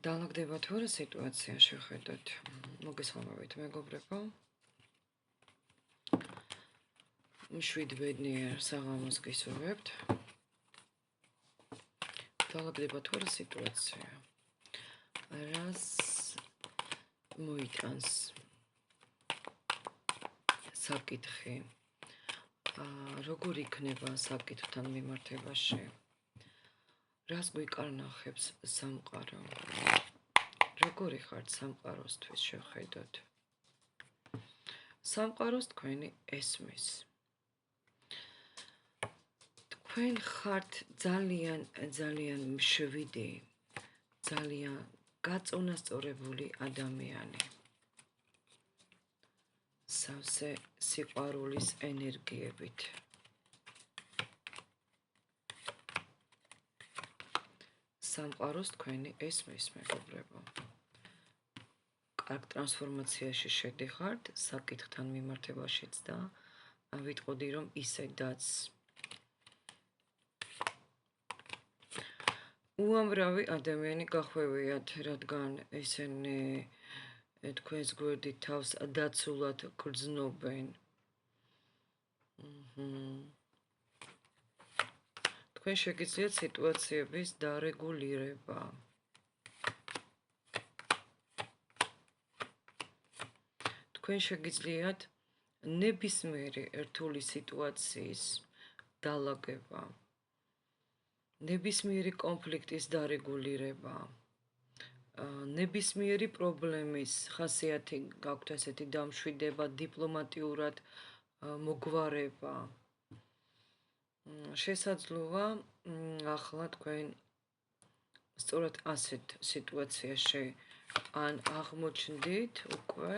დაალაგდება თუ არა სიტუაცია შეხედოთ. მოგესალმებით მეგობრებო. 7 ბედნიერ საღამოს გისურვებთ. დაალაგდება თუ არა სიტუაცია. რას მოიტანს საკითხი? როგორ იქნება საკითხთან მიმართებაში? რას გვიკარნახებს სამყარო? როგორი ხართ სამყაროსთვის შეხედოთ? სამყაროს თქვენი ესმის. თქვენ ხართ ძალიან მშვიდი, ძალიან გაწონასწორებული ადამიანი. სავსე სიყვარულის ენერგიებით. სამყაროს თქვენი ესმის მეგობრებო. კარგ ტრანსფორმაციაში შედიხართ საკითხთან მიმართებაშიც და ვიტყოდი რომ ისედაც. უამრავი ადამიანი გახვევიათ, რადგან ესენი თქვენს გვერდით თავს დაცულად გრძნობენ. თქვენ შეგიძლიათ სიტუაციების დარეგულირება. თქვენ შეგიძლიათ ნებისმიერი რთული სიტუაციის დაალაგება. ნებისმიერი კონფლიქტის დარეგულირება. ნებისმიერი პრობლემის ხასიათი გაქვთ ასეთი დამშვიდება, დიპლომატიურად მოგვარება. შესაძლოა ახლა თქვენ სწორად ასეთ სიტუაციაში ან აღმოჩნდით უკვე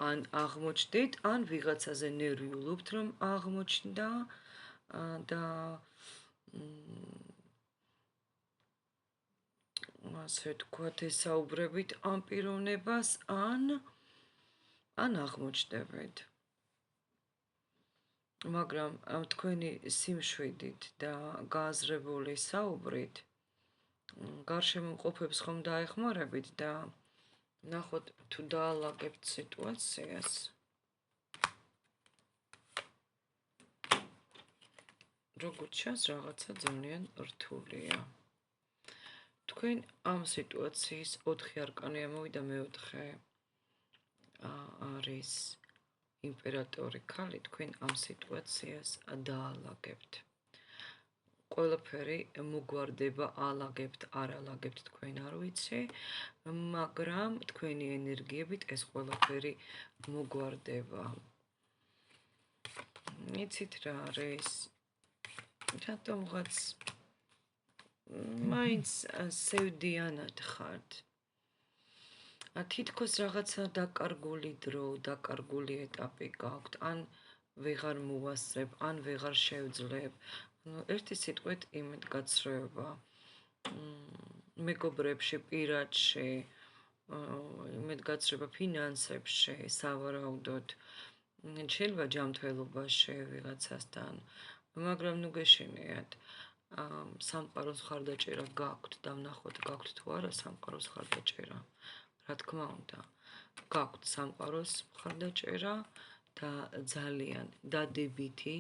ან აღმოჩნდით, ან ვიღაცაზე ნერვიულობთ, რომ აღმოჩნდა და ასე თქვათ ესაუბრებით ამ პიროვნებას, ან აღმოჩნდებით. მაგრამ თქვენი სიმშვიდით და გააზრებული საუბრით გარშემო მყოფებს ხომ დაეხმარებით და ნახოთ თუ დაალაგებთ სიტუაციას. როგორც ჩანს, რაღაცა ძალიან რთულია. თქვენ ამ სიტუაციის 4 არკანი ამოვიდა, მეოთხე არის იმპერატორი ქალი, თქვენ ამ სიტუაციას დაალაგებთ. ყველაფერი მოგვარდება, ალაგებთ, არ ალაგებთ, თქვენ არ ვიცი, მაგრამ თქვენი ენერგიებით ეს ყველაფერი მოგვარდება. იცით რა არის? რატომღაც მაინც სევდიანად ხართ. თითქოს რაღაცა დაკარგული დრო, დაკარგული ეტაპი გაქვთ, ან ვეღარ მოვასწრებ, ან ვეღარ შევძლებ. ერთი სიტყვით იმედგაცრუება. მეგობრებში, პირადში, იმედგაცრუება ფინანსებში, სავარაუდოდ, შეიძლება ჯანმრთელობაში ვიღაცასთან, მაგრამ ნუ გეშინიათ. სამყაროს ხარდაჭერა გაქვთ და ვნახოთ გაქვთ თუ არა სამყაროს ხარდაჭერა. რა თქმა უნდა, გაქვთ სამყაროს ხარდაჭერა და ძალიან დადებითი,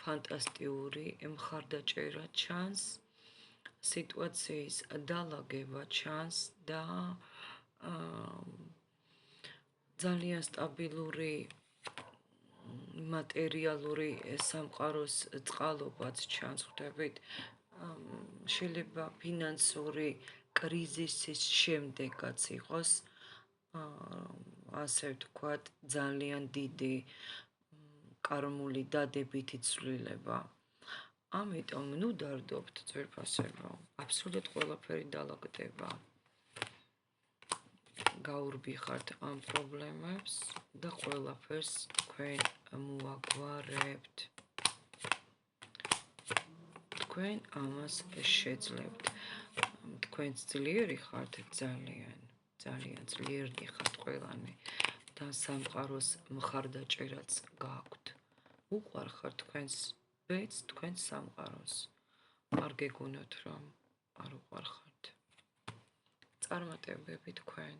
ფანტასტიკური მხარდაჭერა ჩანს, სიტუაციის დაალაგება ჩანს და ძალიან სტაბილური მატერიალური სამყაროს წყალობაც ჩანს, ხვდებით? შეიძლება ფინანსური კრიზისის შემდეგაც იყოს, ასე ვთქვათ, ძალიან დიდი კარმული დადებითი ცვლილება. ამიტომ ნუ დარდობთ ძვირფასებო, აბსოლუტურად ყველაფერი დაალაგდება. გაურბიხართ ამ პრობლემებს და ყველაფერს თქვენ მოაგვარებთ. თქვენ ამას შეძლებთ. თქვენ ძლიერი ხართ, ძალიან ძლიერი ხართ ყველანი და სამყაროს მხარდაჭერაც გაქვთ. უყვარხარ თქვენს ბედს, თქვენს სამყაროს. არ გეგუნოთ, რომ არ უყვარხართ. წარმატებები თქვენ.